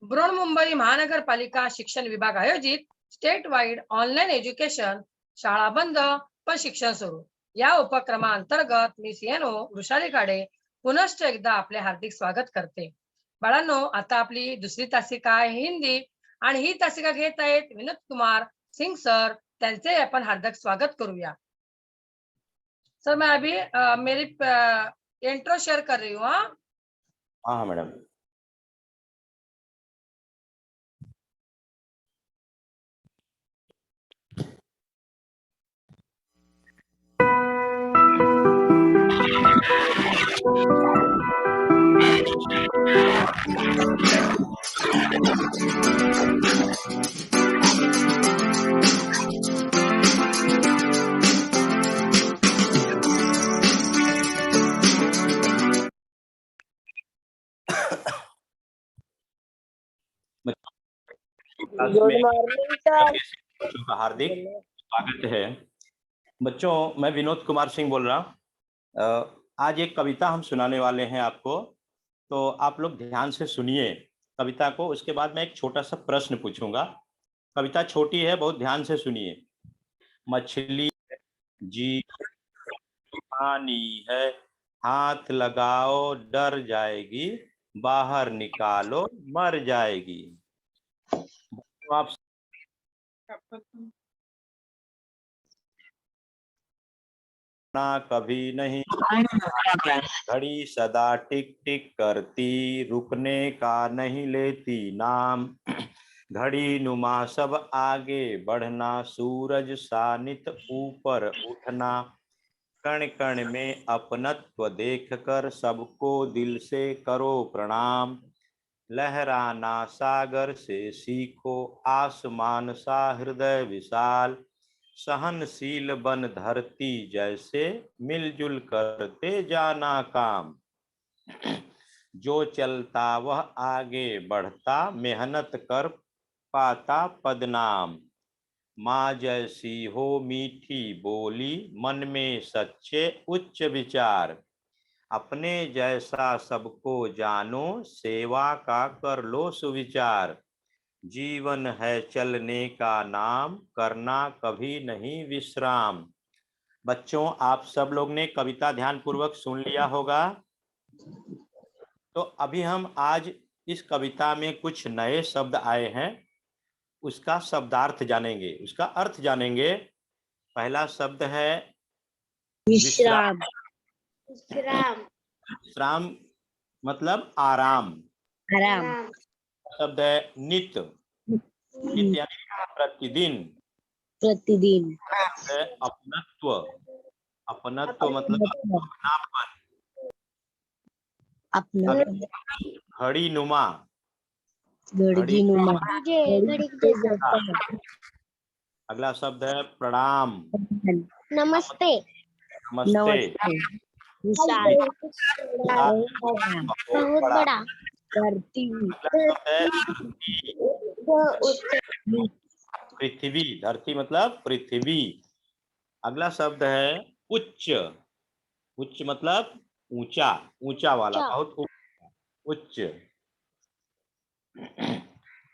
बृहन्मुंबई महानगरपालिका शिक्षण विभाग आयोजित स्टेट वाईड ऑनलाईन एज्युकेशन शाळा बंद पण शिक्षण सुरू या उपक्रमाअंतर्गत मी सीएनओ वृषाली काडे पुनश्च एकदा आपले हार्दिक स्वागत करते. बाळांनो, आता आपली दुसरी तासिका आहे हिंदी आणि ही तासिका घेत आहेत विनोद कुमार सिंग सर. त्यांचे आपण हार्दिक स्वागत करूया. सर मैं अभी मेरी इंट्रो शेयर कर रही हूँ. हाँ मैडम. हार्दिक स्वागत है बच्चों. मैं विनोद कुमार सिंह बोल रहा. आज एक कविता हम सुनाने वाले हैं आपको, तो आप लोग ध्यान से सुनिए कविता को. उसके बाद मैं एक छोटा सा प्रश्न पूछूंगा. कविता छोटी है, बहुत ध्यान से सुनिए. मछली जी पानी है, हाथ लगाओ डर जाएगी, बाहर निकालो मर जाएगी. आप ना कभी नहीं, घड़ी सदा टिक टिक करती, रुकने का नहीं लेती नाम. घड़ी नुमा सब आगे बढ़ना, सूरज सा नित ऊपर उठना. कण कण में अपनत्व देखकर सबको दिल से करो प्रणाम. लहराना सागर से सीखो, आसमान सा हृदय विशाल. सहनशील बन धरती जैसे, मिलजुल करते जाना काम. जो चलता वह आगे बढ़ता, मेहनत कर पाता पदनाम. माँ जैसी हो मीठी बोली, मन में सच्चे उच्च विचार. अपने जैसा सबको जानो, सेवा का कर लो सुविचार. जीवन है चलने का नाम, करना कभी नहीं विश्राम. बच्चों, आप सब लोग ने कविता ध्यानपूर्वक सुन लिया होगा. तो अभी हम आज इस कविता में कुछ नए शब्द आए हैं, उसका शब्दार्थ जानेंगे, उसका अर्थ जानेंगे. पहला शब्द है विश्राम. विश्राम मतलब आराम. शब्द है नित. नित यानी प्रतिदिन. अपनत्व. अपनत्व मतलब अपनापन. घड़ी नुमा. अगला शब्द है प्रणाम. नमस्ते. नमस्ते. बहुत बड़ा. पृथ्वी. धरती मतलब पृथ्वी. अगला शब्द है उच्च. उच्च मतलब ऊंचा, ऊंचा वाला, बहुत उच्च.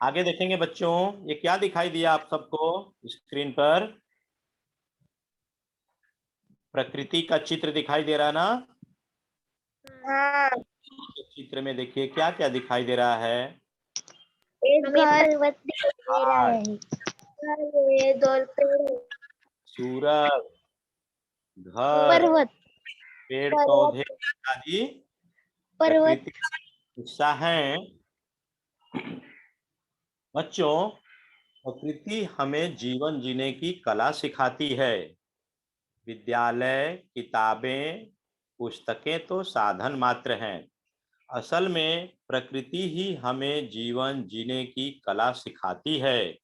आगे देखेंगे बच्चों, ये क्या दिखाई दिया आप सबको स्क्रीन पर? प्रकृति का चित्र दिखाई दे रहा ना? हाँ. चित्र में देखिए क्या क्या दिखाई दे रहा है. एक पर्वत दिखाई दे रहा है, सूरज, घर, पर्वत, पेड़ पौधे आदि प्रकृति का हिस्सा है. बच्चों, प्रकृति हमें जीवन जीने की कला सिखाती है. विद्यालय, किताबें, पुस्तकें तो साधन मात्र हैं. असल में प्रकृति ही हमें जीवन जीने की कला सिखाती है.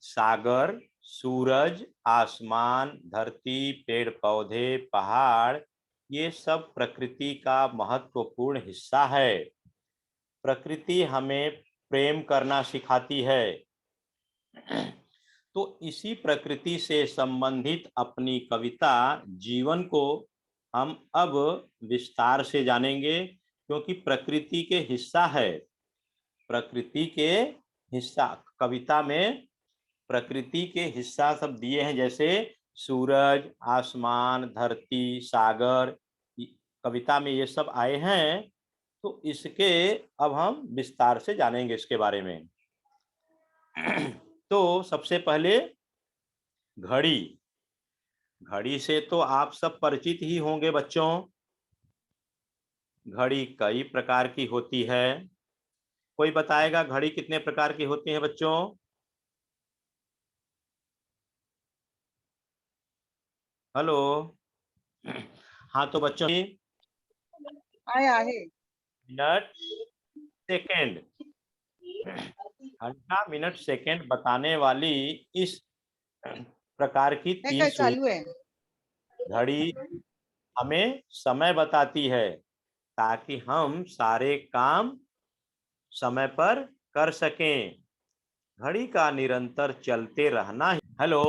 सागर, सूरज, आसमान, धरती, पेड़ पौधे, पहाड़, ये सब प्रकृति का महत्वपूर्ण हिस्सा है. प्रकृति हमें प्रेम करना सिखाती है. तो इसी प्रकृति से संबंधित अपनी कविता जीवन को हम अब विस्तार से जानेंगे, क्योंकि प्रकृति के हिस्सा है. प्रकृति के हिस्सा, कविता में प्रकृति के हिस्सा सब दिए हैं, जैसे सूरज, आसमान, धरती, सागर, कविता में ये सब आए हैं। तो इसके अब हम विस्तार से जानेंगे इसके बारे में। तो सबसे पहले घड़ी। घड़ी से तो आप सब परिचित ही होंगे बच्चों। घड़ी कई प्रकार की होती है। कोई बताएगा घड़ी कितने प्रकार की होती है बच्चों? हेलो। हाँ तो बच्चों, आहे मिनट, सेकंड, घंटा, मिनट, सेकंड बताने वाली इस प्रकार की हे 3 काय चालू आहे घड़ी हमें समय बताती है, ताकि हम सारे काम समय पर कर सकें। घड़ी का निरंतर चलते रहना। हेलो,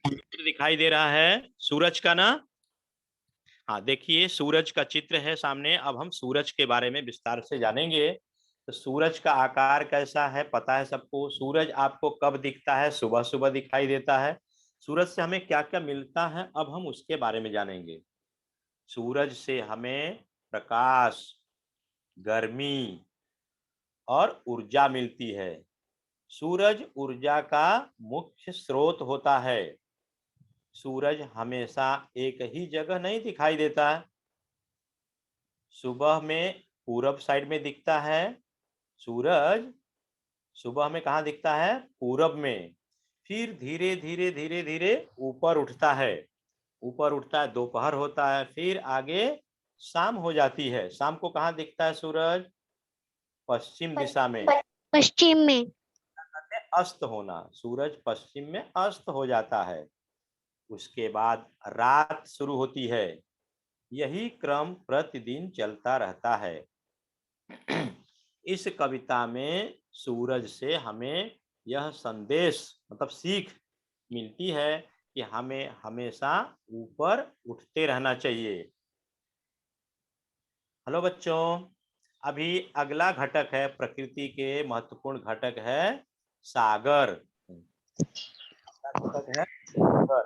चित्र दिखाई दे रहा है सूरज का ना? हाँ, देखिए सूरज का चित्र है सामने। अब हम सूरज के बारे में विस्तार से जानेंगे। तो सूरज का आकार कैसा है पता है सबको। सूरज आपको कब दिखता है? सुबह सुबह दिखाई देता है। सूरज से हमें क्या क्या मिलता है अब हम उसके बारे में जानेंगे। सूरज से हमें प्रकाश, गर्मी और ऊर्जा मिलती है। सूरज ऊर्जा का मुख्य स्रोत होता है। सूरज हमेशा एक ही जगह नहीं दिखाई देता है। सुबह में पूरब साइड में दिखता है। सूरज सुबह में कहाँ दिखता है? पूरब में। फिर धीरे धीरे धीरे धीरे ऊपर उठता है। ऊपर उठता है, दोपहर होता है, फिर आगे शाम हो जाती है। शाम को कहाँ दिखता है सूरज? पश्चिम दिशा में। पश्चिम में। अस्त होना, सूरज पश्चिम में अस्त हो जाता है। उसके बाद रात शुरू होती है। यही क्रम प्रतिदिन चलता रहता है। इस कविता में सूरज से हमें यह संदेश मतलब सीख मिलती है कि हमें हमेशा ऊपर उठते रहना चाहिए। हेलो बच्चों, अभी अगला घटक है, प्रकृति के महत्वपूर्ण घटक है सागर। घटक है सागर,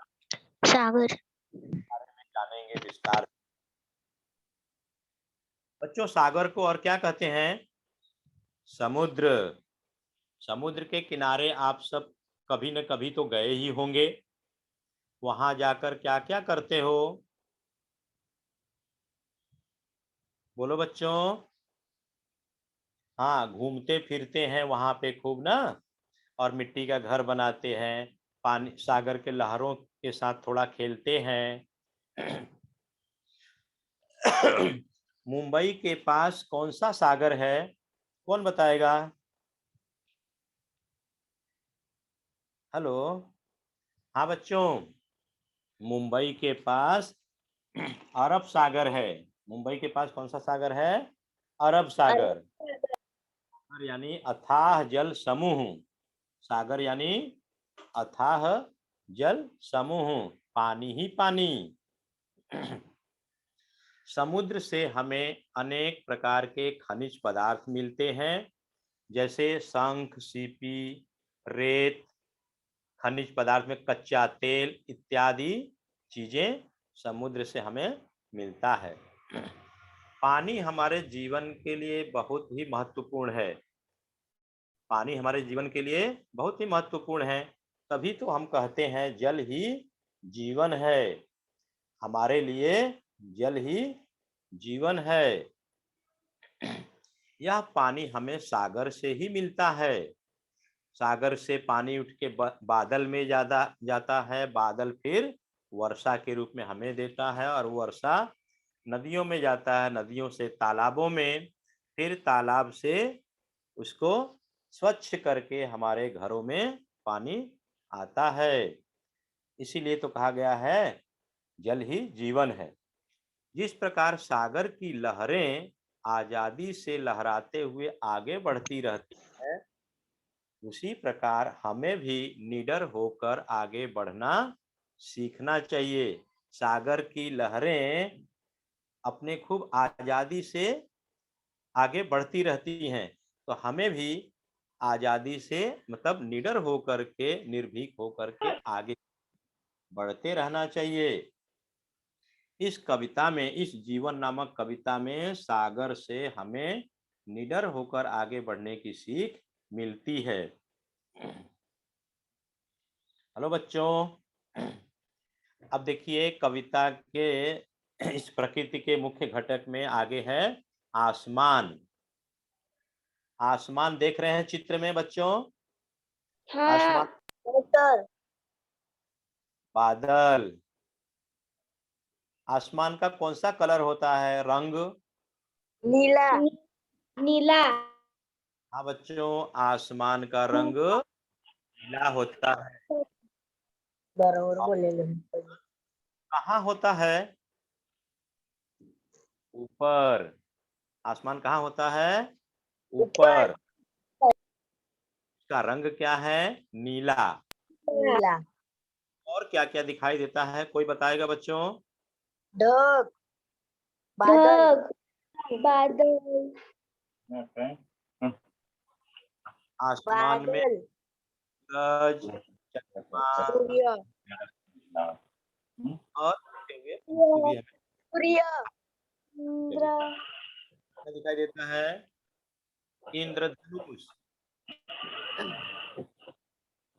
सागर। बारे में जानेंगे विस्तार। बच्चों, सागर को और क्या कहते हैं? समुद्र। समुद्र के किनारे आप सब कभी न कभी तो गए ही होंगे। वहां जाकर क्या क्या करते हो? बोलो बच्चों। हाँ, घूमते फिरते हैं वहां पे खूब ना, और मिट्टी का घर बनाते हैं, पानी सागर के लहरों के साथ थोड़ा खेलते हैं। मुंबई के पास कौन सा सागर है? कौन बताएगा? हेलो। हाँ बच्चों, मुंबई के पास अरब सागर है। मुंबई के पास कौन सा सागर है? अरब सागर। सागर यानी अथाह जल समूह। सागर यानी अथाह जल समूह, पानी ही पानी। समुद्र से हमें अनेक प्रकार के खनिज पदार्थ मिलते हैं, जैसे शंख, सीपी, रेत। खनिज पदार्थ में कच्चा तेल इत्यादि चीजें समुद्र से हमें मिलता है। पानी हमारे जीवन के लिए बहुत ही महत्वपूर्ण है। पानी हमारे जीवन के लिए बहुत ही महत्वपूर्ण है। तभी तो हम कहते हैं जल ही जीवन है। हमारे लिए जल ही जीवन है। यह पानी हमें सागर से ही मिलता है। सागर से पानी उठ के बादल में जाता है। बादल फिर वर्षा के रूप में हमें देता है, और वर्षा नदियों में जाता है, नदियों से तालाबों में, फिर तालाब से उसको स्वच्छ करके हमारे घरों में पानी आता है। इसीलिए तो कहा गया है जल ही जीवन है। जिस प्रकार सागर की लहरें आजादी से लहराते हुए आगे बढ़ती रहती है, उसी प्रकार हमें भी निडर होकर आगे बढ़ना सीखना चाहिए। सागर की लहरें अपने खूब आजादी से आगे बढ़ती रहती हैं, तो हमें भी आजादी से मतलब निडर होकर के, निर्भीक होकर के आगे बढ़ते रहना चाहिए। इस कविता में, इस जीवन नामक कविता में सागर से हमें निडर होकर आगे बढ़ने की सीख मिलती है। हेलो बच्चों, अब देखिए कविता के इस प्रकृति के मुख्य घटक में आगे है आसमान। आसमान देख रहे हैं चित्र में बच्चों? आसमान, सर बादल। आसमान का कौन सा कलर होता है, रंग? नीला नीला हाँ बच्चों, आसमान का रंग नीला होता है। बरोबर और बोलेले कहाँ होता है? ऊपर। आसमान कहाँ होता है? ऊपर। उसका रंग क्या है? नीला। नीला और क्या क्या दिखाई देता है, कोई बताएगा बच्चों? ढग बादल बादल आसमान में बादल सूरज, चंद्रमा सूर्य और उगते हुए पंछी भी हमें सूर्य दिखाई देता है। क्या दिखाई देता है? इंद्रधनुष।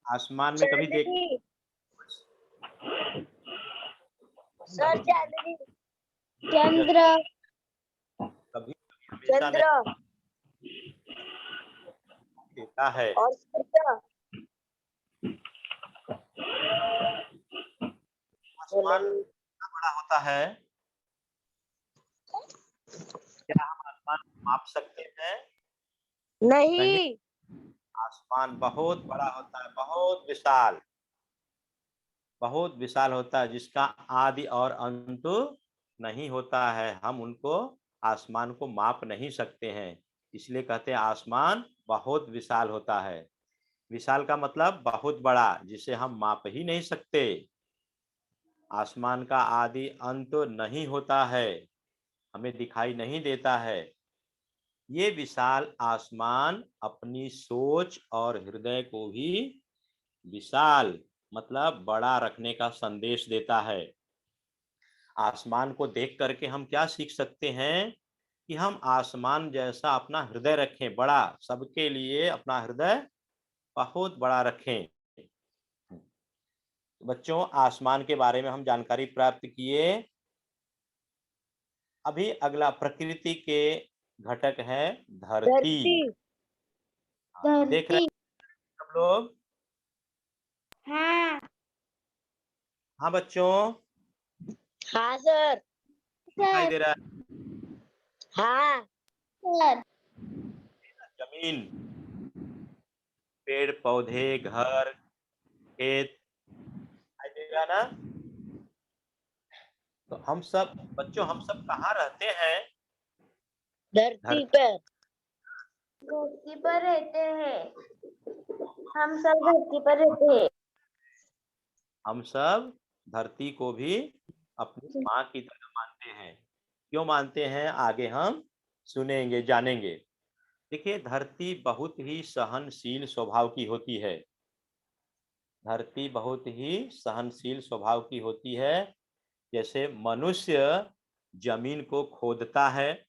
आसमान में कभी देख, चांदनी सर चांदनी चंद्र कभी हमेशा चंद्र नहीं देता है। और सूर्य आसमान कितना बड़ा होता है? क्या हम आसमान को माप सकते हैं? नहीं। नहीं आसमान बहुत बड़ा होता है, बहुत विशाल, बहुत विशाल होता है, जिसका आदि और अंत नहीं होता है। हम उनको, आसमान को माप नहीं सकते हैं, इसलिए कहते हैं आसमान बहुत विशाल होता है। विशाल का मतलब बहुत बड़ा, जिसे हम माप ही नहीं सकते। आसमान का आदि अंत नहीं होता है, हमें दिखाई नहीं देता है। ये विशाल आसमान अपनी सोच और हृदय को भी विशाल मतलब बड़ा रखने का संदेश देता है। आसमान को देख करके हम क्या सीख सकते हैं कि हम आसमान जैसा अपना हृदय रखें, बड़ा, सबके लिए अपना हृदय बहुत बड़ा रखें। बच्चों, आसमान के बारे में हम जानकारी प्राप्त किए। अभी अगला प्रकृति के घटक है धरती। देख रहे धरती हैं सब लोग? हाँ हाँ बच्चों, हाँ सर दिखाई दे रहा है? हाँ सर जमीन, पेड़ पौधे, घर, खेत, दिखाई दे रहा ना? तो हम सब बच्चों, हम सब कहाँ रहते हैं? धरती धरती। पर धरती पर रहते हैं हम सब धरती पर रहते हैं हम सब धरती को भी अपनी माँ की तरह मानते हैं। क्यों मानते हैं, आगे हम सुनेंगे, जानेंगे। देखिए, धरती बहुत ही सहनशील स्वभाव की होती है। धरती बहुत ही सहनशील स्वभाव की होती है। जैसे मनुष्य जमीन को खोदता है,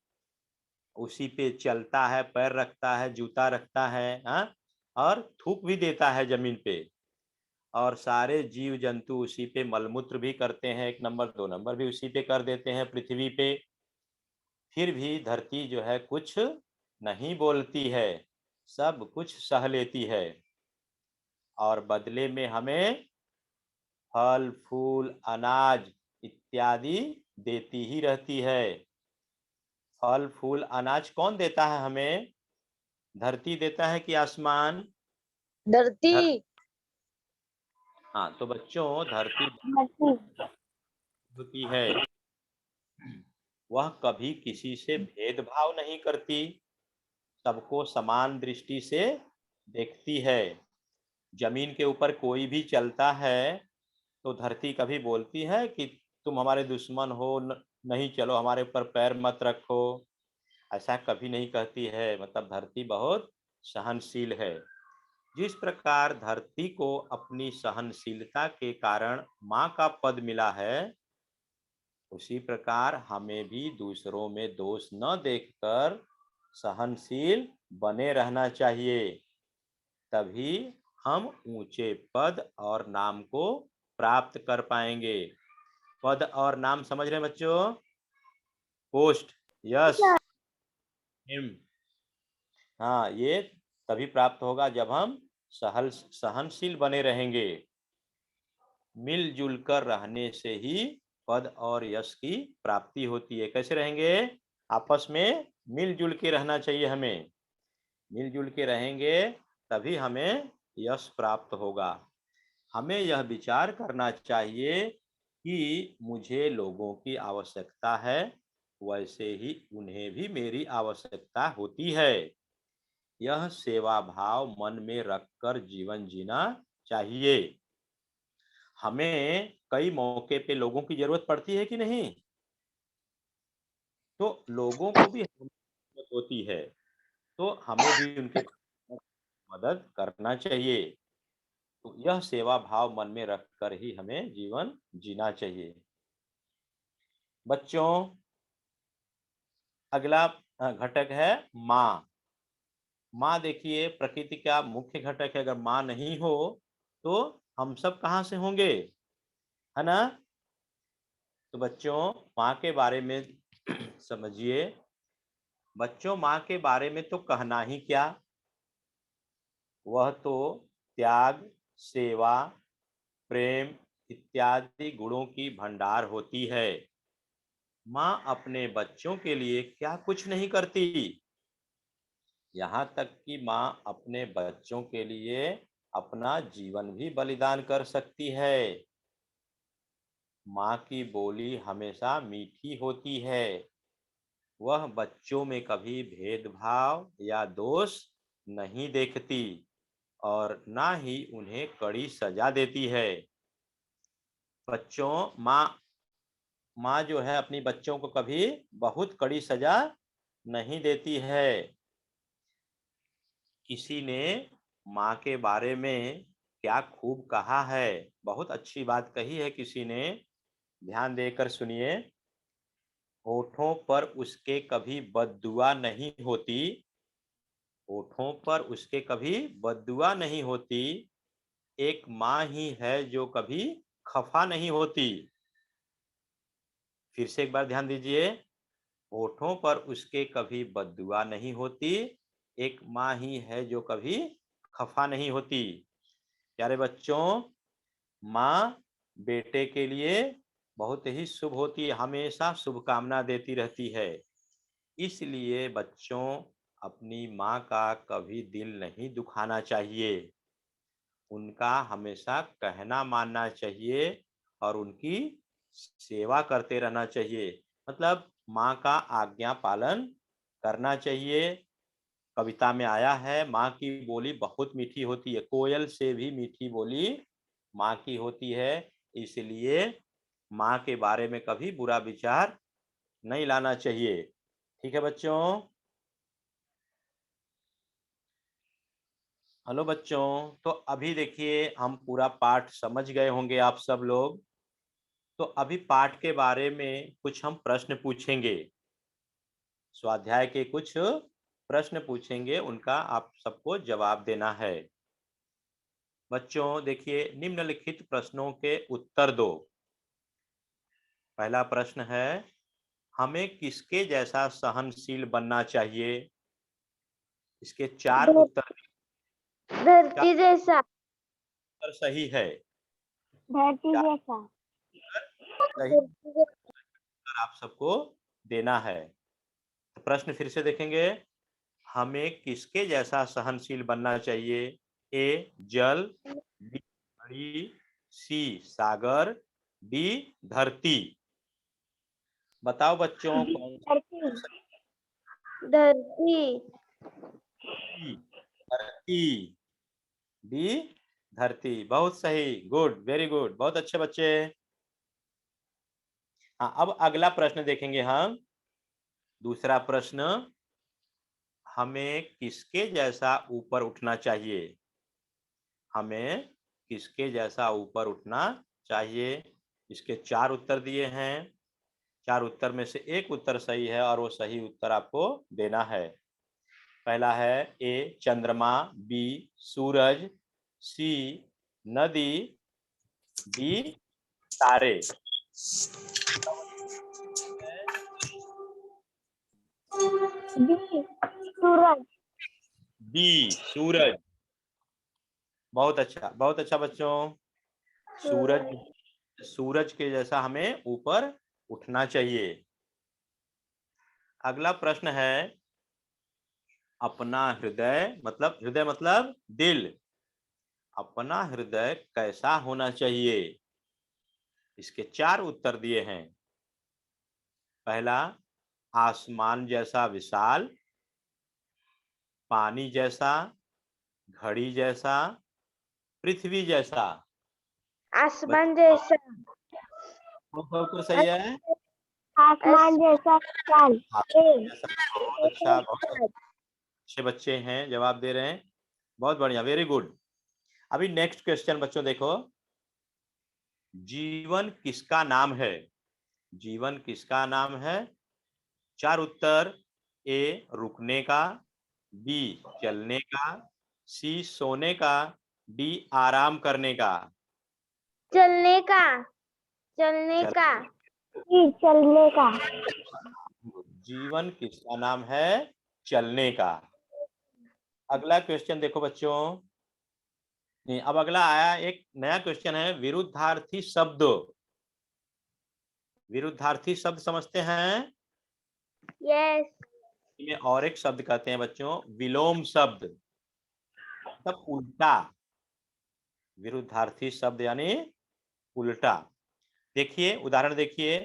उसी पे चलता है, पैर रखता है, जूता रखता है, हाँ, और थूक भी देता है जमीन पे। और सारे जीव जंतु उसी पे मलमूत्र भी करते हैं, 1 नंबर 2 नंबर भी उसी पे कर देते हैं पृथ्वी पे। फिर भी धरती जो है कुछ नहीं बोलती है, सब कुछ सह लेती है, और बदले में हमें फल फूल अनाज इत्यादि देती ही रहती है। फल फूल अनाज कौन देता है हमें? धरती देता है कि आसमान? धरती धर हाँ, तो बच्चों, धरती होती है, वह कभी किसी से भेदभाव नहीं करती, सबको समान दृष्टि से देखती है। जमीन के ऊपर कोई भी चलता है तो धरती कभी बोलती है कि तुम हमारे दुश्मन हो, नहीं चलो, हमारे ऊपर पैर मत रखो। ऐसा कभी नहीं कहती है। मतलब धरती बहुत सहनशील है। जिस प्रकार धरती को अपनी सहनशीलता के कारण माँ का पद मिला है, उसी प्रकार हमें भी दूसरों में दोष न देखकर सहनशील बने रहना चाहिए। तभी हम ऊंचे पद और नाम को प्राप्त कर पाएंगे। पद और नाम समझ रहे हैं बच्चों? पोस्ट, यश, हिम, हाँ, ये तभी प्राप्त होगा जब हम सहनशील बने रहेंगे। मिलजुल कर रहने से ही पद और यश की प्राप्ति होती है। कैसे रहेंगे? आपस में मिलजुल के रहना चाहिए हमें। मिलजुल के रहेंगे तभी हमें यश प्राप्त होगा। हमें यह विचार करना चाहिए कि मुझे लोगों की आवश्यकता है, वैसे ही उन्हें भी मेरी आवश्यकता होती है। यह सेवा भाव मन में रखकर जीवन जीना चाहिए। हमें कई मौके पे लोगों की जरूरत पड़ती है कि नहीं? तो लोगों को भी जरूरत होती है, तो हमें भी उनके मदद करना चाहिए। तो यह सेवा भाव मन में रखकर ही हमें जीवन जीना चाहिए। बच्चों, अगला घटक है माँ। माँ देखिए प्रकृति का मुख्य घटक है। अगर माँ नहीं हो तो हम सब कहाँ से होंगे, है ना? तो बच्चों माँ के बारे में समझिए। बच्चों माँ के बारे में तो कहना ही क्या, वह तो त्याग, सेवा, प्रेम इत्यादि गुणों की भंडार होती है। माँ अपने बच्चों के लिए क्या कुछ नहीं करती, यहाँ तक कि माँ अपने बच्चों के लिए अपना जीवन भी बलिदान कर सकती है। माँ की बोली हमेशा मीठी होती है। वह बच्चों में कभी भेदभाव या दोष नहीं देखती और ना ही उन्हें कड़ी सजा देती है। बच्चों माँ जो है अपनी बच्चों को कभी बहुत कड़ी सजा नहीं देती है। किसी ने माँ के बारे में क्या खूब कहा है, बहुत अच्छी बात कही है किसी ने। ध्यान देकर सुनिए। होठों पर उसके कभी बद्दुआ नहीं होती, होठों पर उसके कभी बद्दुआ नहीं होती। एक माँ ही है जो कभी खफा नहीं होती। फिर से एक बार ध्यान दीजिए। होठों पर उसके कभी बद्दुआ नहीं होती, एक माँ ही है जो कभी खफा नहीं होती। प्यारे बच्चों, माँ बेटे के लिए बहुत ही शुभ होती है, हमेशा शुभकामना देती रहती है। इसलिए बच्चों अपनी माँ का कभी दिल नहीं दुखाना चाहिए। उनका हमेशा कहना मानना चाहिए और उनकी सेवा करते रहना चाहिए। मतलब माँ का आज्ञा पालन करना चाहिए। कविता में आया है माँ की बोली बहुत मीठी होती है, कोयल से भी मीठी बोली माँ की होती है। इसलिए माँ के बारे में कभी बुरा विचार नहीं लाना चाहिए। ठीक है बच्चों? हेलो बच्चों, तो अभी देखिए हम पूरा पाठ समझ गए होंगे आप सब लोग। तो अभी पाठ के बारे में कुछ हम प्रश्न पूछेंगे। स्वाध्याय के कुछ प्रश्न पूछेंगे, उनका आप सबको जवाब देना है। बच्चों देखिए निम्नलिखित प्रश्नों के उत्तर दो। पहला प्रश्न है, हमें किसके जैसा सहनशील बनना चाहिए? इसके चार उत्तर धरती जैसा। सही है। धरती चार जैसा। सही उत्तर आप सबको देना है। तो प्रश्न फिर से देखेंगे। हमें किसके जैसा सहनशील बनना चाहिए? ए जल, बी घड़ी, सी सागर, डी धरती। बताओ बच्चों कौन धरती। सा धरती। सही? धरती। डी धरती, बहुत सही, गुड, वेरी गुड, बहुत अच्छे बच्चे। हाँ, अब अगला प्रश्न देखेंगे हम। दूसरा प्रश्न, हमें किसके जैसा ऊपर उठना चाहिए? हमें किसके जैसा ऊपर उठना चाहिए? इसके 4 उत्तर दिए हैं। 4 उत्तर में से एक उत्तर सही है और वो सही उत्तर आपको देना है। पहला है ए चंद्रमा, बी सूरज, सी नदी, डी तारे। सूरज। बी सूरज। बहुत अच्छा बच्चों। सूरज, सूरज के जैसा हमें ऊपर उठना चाहिए। अगला प्रश्न है अपना हृदय मतलब दिल, अपना हृदय कैसा होना चाहिए? इसके 4 उत्तर दिए हैं। पहला आसमान जैसा विशाल, पानी जैसा, घड़ी जैसा, पृथ्वी जैसा। आसमान जैसा। कौन सा उत्तर सही है? आसमान जैसा विशाल। बहुत अच्छे बच्चे हैं, जवाब दे रहे हैं। बहुत बढ़िया, वेरी गुड। अभी नेक्स्ट क्वेश्चन बच्चों देखो, जीवन किसका नाम है? जीवन किसका नाम है? 4 उत्तर, ए रुकने का, बी चलने का, सी सोने का, डी आराम करने का। चलने का। चलने का। चलने का। जीवन किसका नाम है? चलने का। अगला क्वेश्चन देखो बच्चों, अब अगला आया एक नया क्वेश्चन है, विरुद्धार्थी शब्द। विरुद्धार्थी शब्द समझते हैं? यस। इन्हें और एक शब्द कहते हैं बच्चों, विलोम शब्द, मतलब उल्टा। विरुद्धार्थी शब्द यानी उल्टा। देखिए उदाहरण देखिए,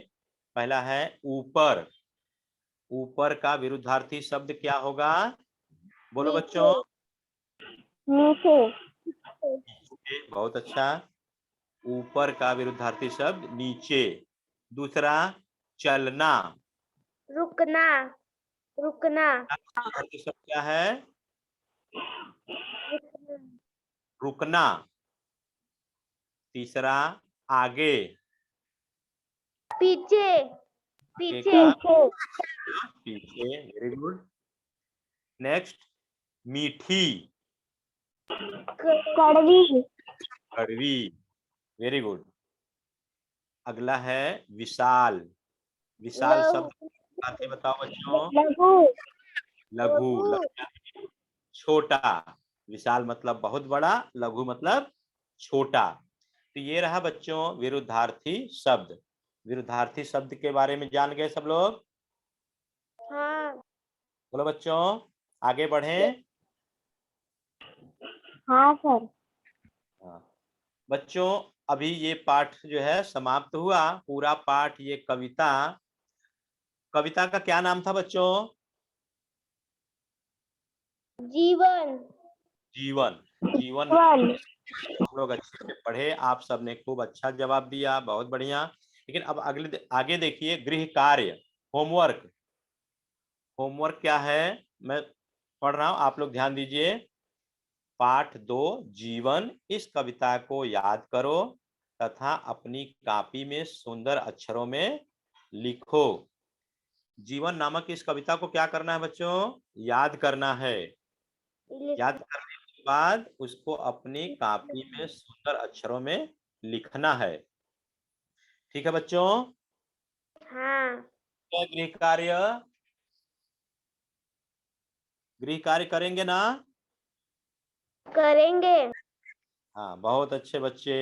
पहला है ऊपर। ऊपर का विरुद्धार्थी शब्द क्या होगा? बोलो बच्चों। नीचे। बहुत अच्छा। ऊपर का विरुद्धार्थी शब्द नीचे। दूसरा चलना। रुकना। रुकना। विरुद्धार्थी शब्द क्या है? रुकना। तीसरा आगे। पीछे। आगे पीछे। का पीछे, वेरी गुड। नेक्स्ट मीठी। कड़वी। कड़वी, वेरी गुड। अगला है विशाल। विशाल शब्द आते बताओ बच्चों। लघु। लघु, छोटा। विशाल मतलब बहुत बड़ा, लघु मतलब छोटा। तो ये रहा बच्चों विरुद्धार्थी शब्द। विरुद्धार्थी शब्द के बारे में जान गए सब लोग? हाँ। बोलो बच्चों, आगे बढ़ें। हाँ सर। हाँ। बच्चों अभी ये पाठ जो है समाप्त हुआ, पूरा पाठ, ये कविता। कविता का क्या नाम था बच्चों? जीवन। जीवन। जीवन हम लोग अच्छे से पढ़े, आप सबने खूब अच्छा जवाब दिया, बहुत बढ़िया। लेकिन अब आगे देखिए, गृह कार्य, होमवर्क। होमवर्क क्या है, मैं पढ़ रहा हूं, आप लोग ध्यान दीजिए। पाठ 2 जीवन, इस कविता को याद करो तथा अपनी कॉपी में सुंदर अक्षरों में लिखो। जीवन नामक इस कविता को क्या करना है बच्चों? याद करना है। याद करने के बाद उसको अपनी कॉपी में सुंदर अक्षरों में लिखना है। ठीक है बच्चों? हाँ। गृह कार्य, गृह कार्य करेंगे ना? करेंगे। हाँ, बहुत अच्छे बच्चे।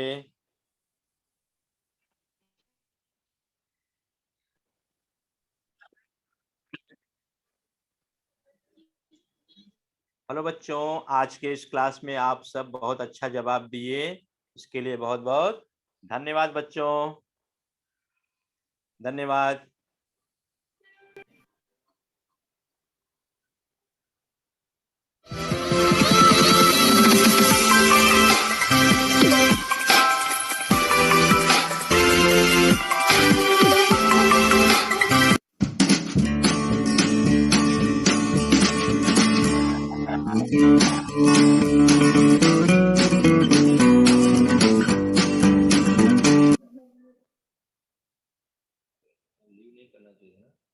हेलो बच्चों, आज के इस क्लास में आप सब बहुत अच्छा जवाब दिए, इसके लिए बहुत बहुत धन्यवाद बच्चों। धन्यवाद। लीव नहीं करना चाहिए ना।